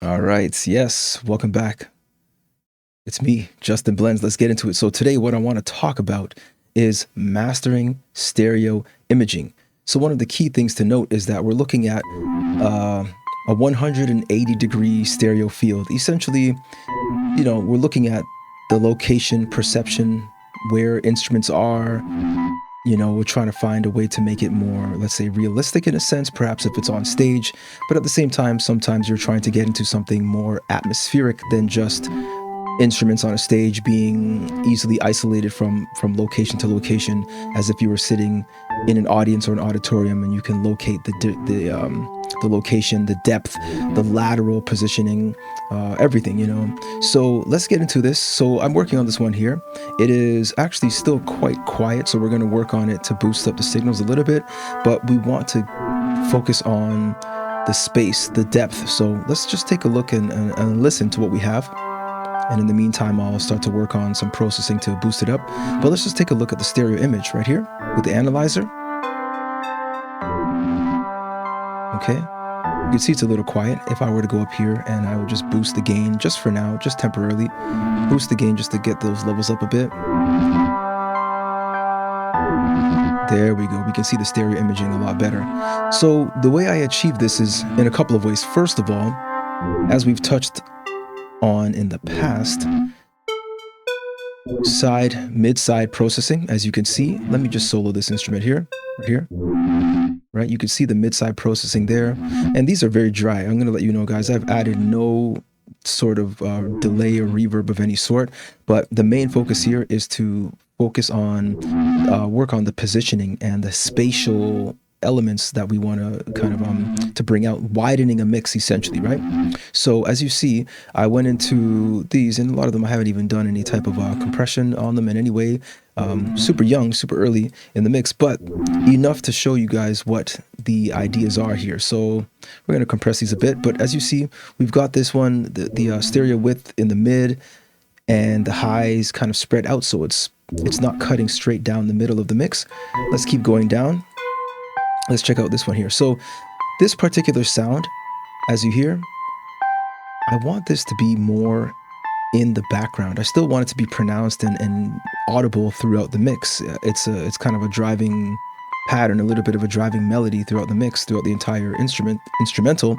All right, yes, welcome back. It's me, Justin Blends. Let's get into it. So today what I want to talk about is mastering stereo imaging. So one of the key things to note is that we're looking at a 180-degree stereo field. Essentially, we're looking at the location, perception, where instruments are. We're trying to find a way to make it more, let's say, realistic in a sense, perhaps if it's on stage. But at the same time, sometimes you're trying to get into something more atmospheric than just instruments on a stage being easily isolated from location to location, as if you were sitting in an audience or an auditorium and you can locate the location, the depth, the lateral positioning, everything. So let's get into this. So I'm working on this one here. It is actually still quite quiet, so we're going to work on it to boost up the signals a little bit, but we want to focus on the space, the depth. So let's just take a look and listen to what we have. And in the meantime, I'll start to work on some processing to boost it up. But let's just take a look at the stereo image right here with the analyzer. Okay, you can see it's a little quiet. If I were to go up here and I would just boost the gain just for now, just temporarily, boost the gain just to get those levels up a bit. There we go. We can see the stereo imaging a lot better. So the way I achieve this is in a couple of ways. First of all, as we've touched on in the past, mid-side processing, as you can see. Let me just solo this instrument here, right? You can see the mid-side processing there, and these are very dry. I'm gonna let you know, guys, I've added no sort of delay or reverb of any sort, but the main focus here is to focus on work on the positioning and the spatial elements that we want to kind of to bring out, widening a mix essentially, right? So as you see, I went into these, and a lot of them I haven't even done any type of compression on them in any way. Super young, super early in the mix, but enough to show you guys what the ideas are here. So we're going to compress these a bit, but as you see, we've got this one, the stereo width in the mid, and the highs kind of spread out, so it's not cutting straight down the middle of the mix. Let's keep going down. Let's check out this one here. So this particular sound, as you hear, I want this to be more in the background. I still want it to be pronounced and audible throughout the mix. It's kind of a driving pattern, a little bit of a driving melody throughout the mix, throughout the entire instrumental,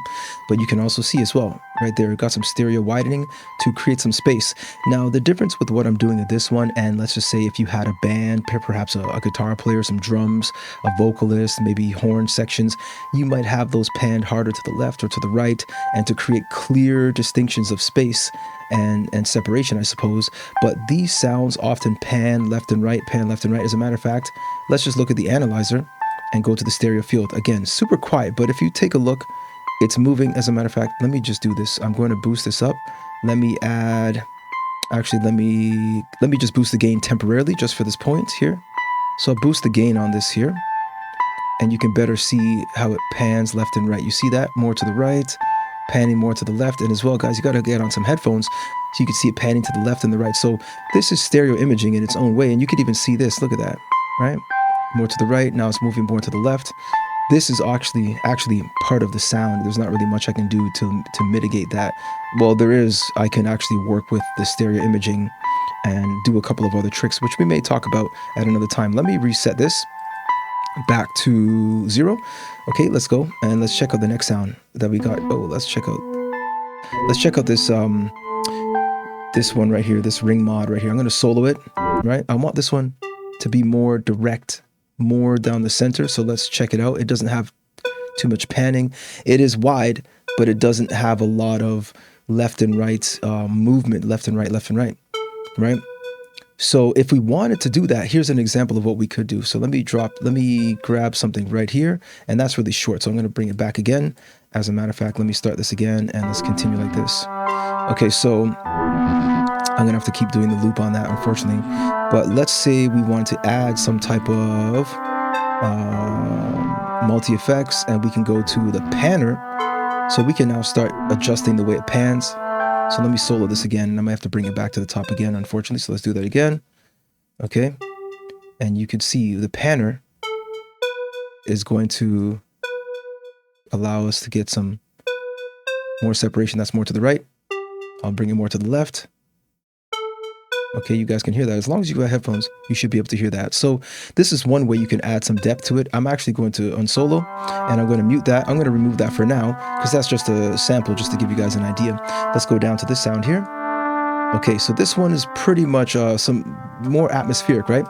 but you can also see as well, right there, got some stereo widening to create some space. Now, the difference with what I'm doing with this one, and let's just say if you had a band, perhaps a guitar player, some drums, a vocalist, maybe horn sections, you might have those panned harder to the left or to the right, and to create clear distinctions of space and separation, I suppose. But these sounds often pan left and right, pan left and right. As a matter of fact, let's just look at the analyzer and go to the stereo field. Again, super quiet, but if you take a look, it's moving. As a matter of fact, let me just do this. I'm going to boost this up. Let me add, actually, let me just boost the gain temporarily just for this point here. So I'll boost the gain on this here, and you can better see how it pans left and right. You see that? More to the right, panning more to the left. And as well, guys, you got to get on some headphones so you can see it panning to the left and the right. So this is stereo imaging in its own way, and you could even see this. Look at that, right? More to the right, now it's moving more to the left. This is actually part of the sound. There's not really much I can do to mitigate that. Well, there is. I can actually work with the stereo imaging and do a couple of other tricks, which we may talk about at another time. Let me reset this back to 0. Okay, let's go and let's check out the next sound that we got. Oh, let's check out this this one right here, this ring mod right here. I'm going to solo it, right? I want this one to be more direct, more down the center. So let's check it out. It doesn't have too much panning. It is wide, but it doesn't have a lot of left and right movement, left and right, right? So if we wanted to do that, here's an example of what we could do. So let me grab something right here, and that's really short. So I'm going to bring it back again. As a matter of fact, let me start this again and let's continue like this. Okay, so I'm gonna have to keep doing the loop on that, unfortunately. But let's say we wanted to add some type of multi-effects, and we can go to the panner. So we can now start adjusting the way it pans. So let me solo this again, and I might have to bring it back to the top again, unfortunately. So let's do that again. Okay. And you can see the panner is going to allow us to get some More separation, that's more to the right. I'll bring it more to the left. Okay, you guys can hear that. As long as you got headphones, you should be able to hear that. So this is one way you can add some depth to it. I'm actually going to unsolo and I'm going to mute that. I'm going to remove that for now because that's just a sample just to give you guys an idea. Let's go down to this sound here. Okay, so this one is pretty much some more atmospheric, right?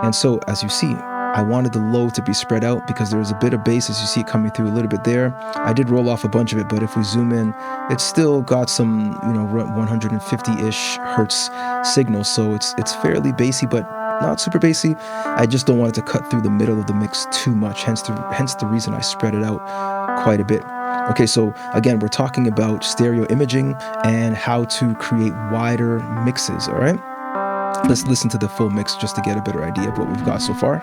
And so as you see, I wanted the low to be spread out because there's a bit of bass as you see it coming through a little bit there. I did roll off a bunch of it, but if we zoom in, it's still got some, 150-ish hertz signal. So it's fairly bassy, but not super bassy. I just don't want it to cut through the middle of the mix too much. Hence the reason I spread it out quite a bit. Okay, so again, we're talking about stereo imaging and how to create wider mixes, all right? Let's listen to the full mix just to get a better idea of what we've got so far.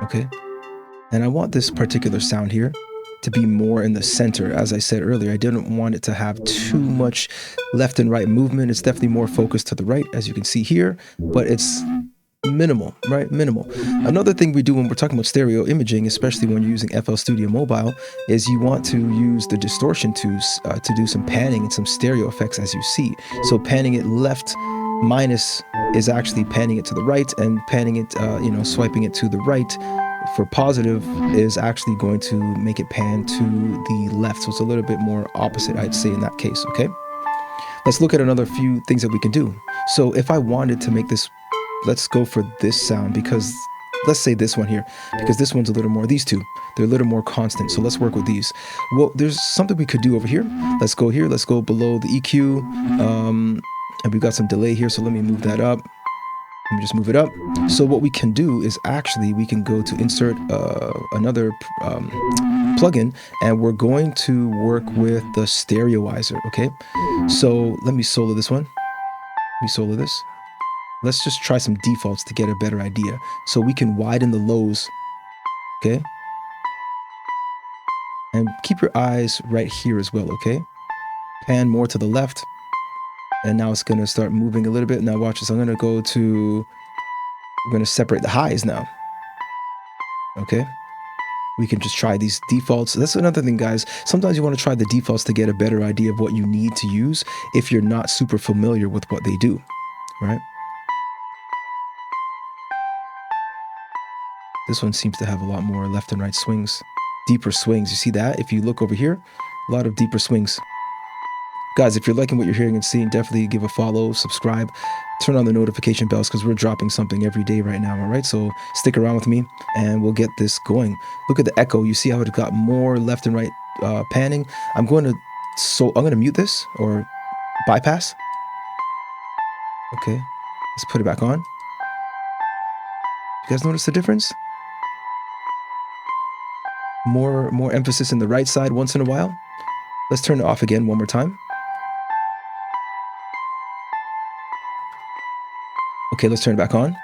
Okay, and I want this particular sound here to be more in the center. As I said earlier, I didn't want it to have too much left and right movement. It's definitely more focused to the right, as you can see here, but it's minimal, right? Minimal. Another thing we do when we're talking about stereo imaging, especially when you're using FL Studio Mobile, is you want to use the distortion to do some panning and some stereo effects, as you see. So panning it left minus is actually panning it to the right, and panning it, swiping it to the right for positive is actually going to make it pan to the left. So it's a little bit more opposite, I'd say, in that case, okay? Let's look at another few things that we can do. So if I wanted to make this, let's go for this sound, because let's say this one here, because this one's a little more, these two, they're a little more constant. So let's work with these. Well, there's something we could do over here. Let's go here. Let's go below the EQ. And we've got some delay here. So let me move that up. Let me just move it up. So what we can do is actually we can go to insert another plugin, and we're going to work with the Stereoizer. Okay. So let me solo this one. Let me solo this. Let's just try some defaults to get a better idea. So we can widen the lows, okay? And keep your eyes right here as well, okay? Pan more to the left. And now it's gonna start moving a little bit. Now watch this, I'm gonna separate the highs now. Okay? We can just try these defaults. That's another thing, guys. Sometimes you wanna try the defaults to get a better idea of what you need to use if you're not super familiar with what they do, right? This one seems to have a lot more left and right swings, deeper swings. You see that? If you look over here, a lot of deeper swings. Guys, if you're liking what you're hearing and seeing, definitely give a follow, subscribe, turn on the notification bells because we're dropping something every day right now, all right? So stick around with me and we'll get this going. Look at the echo. You see how it got more left and right panning? I'm going to mute this or bypass. Okay, let's put it back on. You guys notice the difference? More emphasis in the right side once in a while. Let's turn it off again one more time. Okay, let's turn it back on.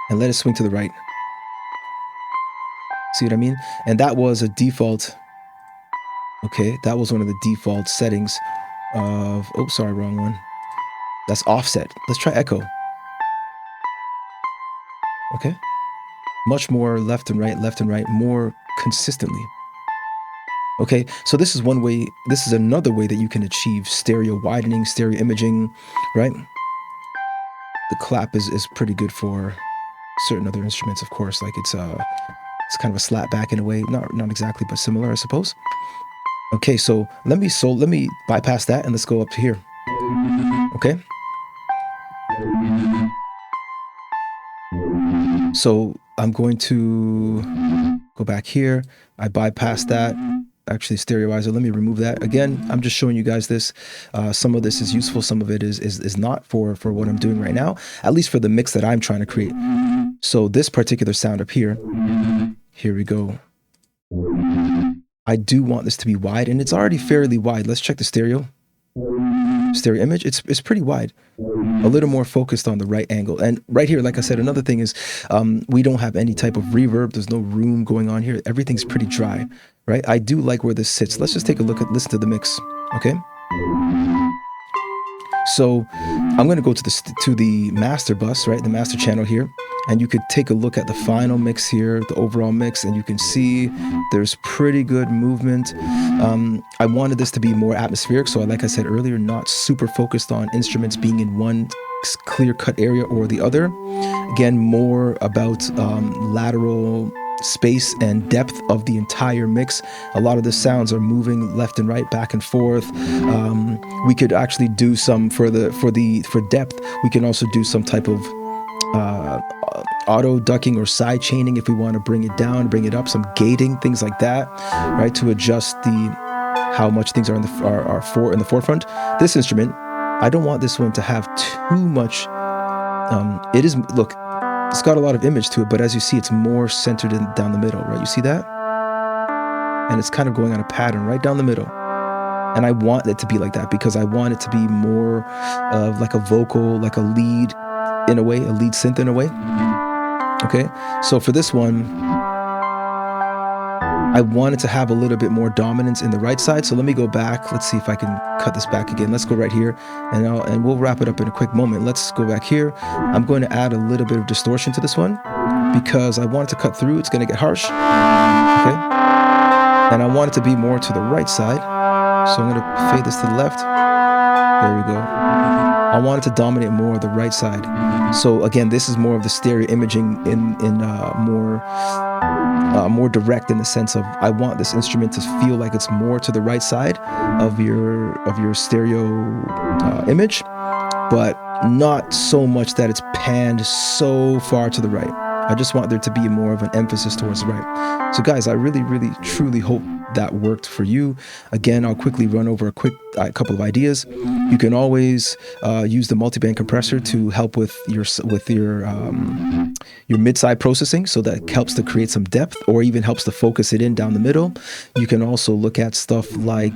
And let it swing to the right. See what I mean? And that was a default. Okay, that was one of the default settings of, oh, sorry, wrong one. That's offset. Let's try echo. Okay. Much more left and right, more consistently. Okay, so this is one way, this is another way that you can achieve stereo widening, stereo imaging, right? The clap is pretty good for certain other instruments, of course, like it's kind of a slap back in a way, not exactly, but similar, I suppose. Okay, so let me bypass that and let's go up to here. Okay. So I'm going to go back here. I bypassed that. Actually, Stereoizer, let me remove that. Again, I'm just showing you guys this. Some of this is useful. Some of it is not for what I'm doing right now, at least for the mix that I'm trying to create. So this particular sound up here, here we go. I do want this to be wide, and it's already fairly wide. Let's check the stereo image. It's pretty wide, a little more focused on the right angle. And right here, like I said, another thing is we don't have any type of reverb. There's no room going on here. Everything's pretty dry, right? I do like where this sits. Let's just take a listen to the mix. Okay. So I'm going to go to the master bus, right? The master channel here. And you could take a look at the final mix here, the overall mix, and you can see there's pretty good movement. I wanted this to be more atmospheric, so like I said earlier, not super focused on instruments being in one clear-cut area or the other. Again, more about lateral space and depth of the entire mix. A lot of the sounds are moving left and right, back and forth. We could actually do some for depth. We can also do some type of auto ducking or side chaining if we want to bring it down, bring it up, some gating, things like that, right, to adjust how much things are in the forefront. This instrument, I don't want this one to have too much. Look, it's got a lot of image to it, but as you see, it's more centered down the middle, right? You see that? And it's kind of going on a pattern right down the middle. And I want it to be like that because I want it to be more of like a vocal, like a lead in a way, a lead synth in a way. Okay, so for this one, I wanted to have a little bit more dominance in the right side. So let me go back. Let's see if I can cut this back again. Let's go right here, and we'll wrap it up in a quick moment. Let's go back here. I'm going to add a little bit of distortion to this one because I want it to cut through. It's going to get harsh. Okay, and I want it to be more to the right side. So I'm going to fade this to the left. There we go. I want it to dominate more of the right side. So again, this is more of the stereo imaging in more direct in the sense of I want this instrument to feel like it's more to the right side of your stereo image, but not so much that it's panned so far to the right. I just want there to be more of an emphasis towards the right. So guys, I really, really, truly hope that worked for you. Again, I'll quickly run over a couple of ideas. You can always use the multiband compressor to help with your mid-side processing, so that helps to create some depth or even helps to focus it in down the middle. You can also look at stuff like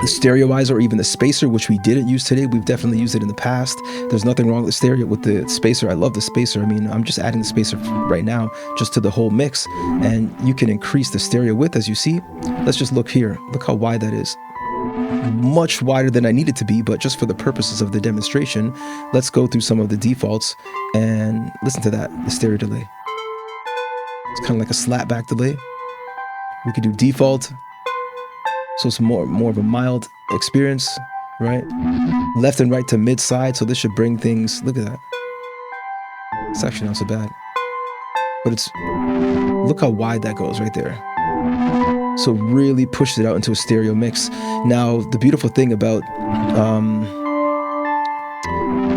the Stereoizer or even the spacer, which we didn't use today. We've definitely used it in the past. There's nothing wrong with the spacer. I love the spacer. I mean, I'm just adding the spacer right now just to the whole mix, and you can increase the stereo width as you see. Let's just look here. Look how wide that is. Much wider than I need it to be, but just for the purposes of the demonstration, let's go through some of the defaults and listen to that, the stereo delay. It's kind of like a slapback delay. We could do default. So it's more of a mild experience, right? Left and right to mid side. So this should bring things, look at that. It's actually not so bad, but look how wide that goes right there. So really pushed it out into a stereo mix. Now, the beautiful thing about,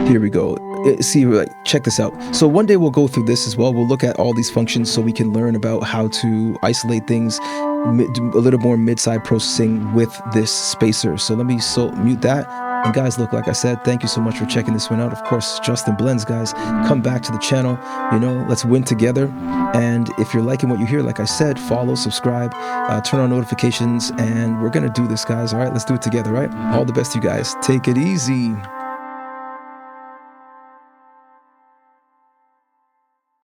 here we go. See, check this out. So one day we'll go through this as well. We'll look at all these functions so we can learn about how to isolate things, do a little more mid-side processing with this spacer. So let me mute that. And guys, look, like I said, thank you so much for checking this one out. Of course, Justin Blends, guys, come back to the channel. You know, let's win together. And if you're liking what you hear, like I said, follow, subscribe, turn on notifications, and we're gonna do this, guys. All right, let's do it together, right? All the best, you guys. Take it easy.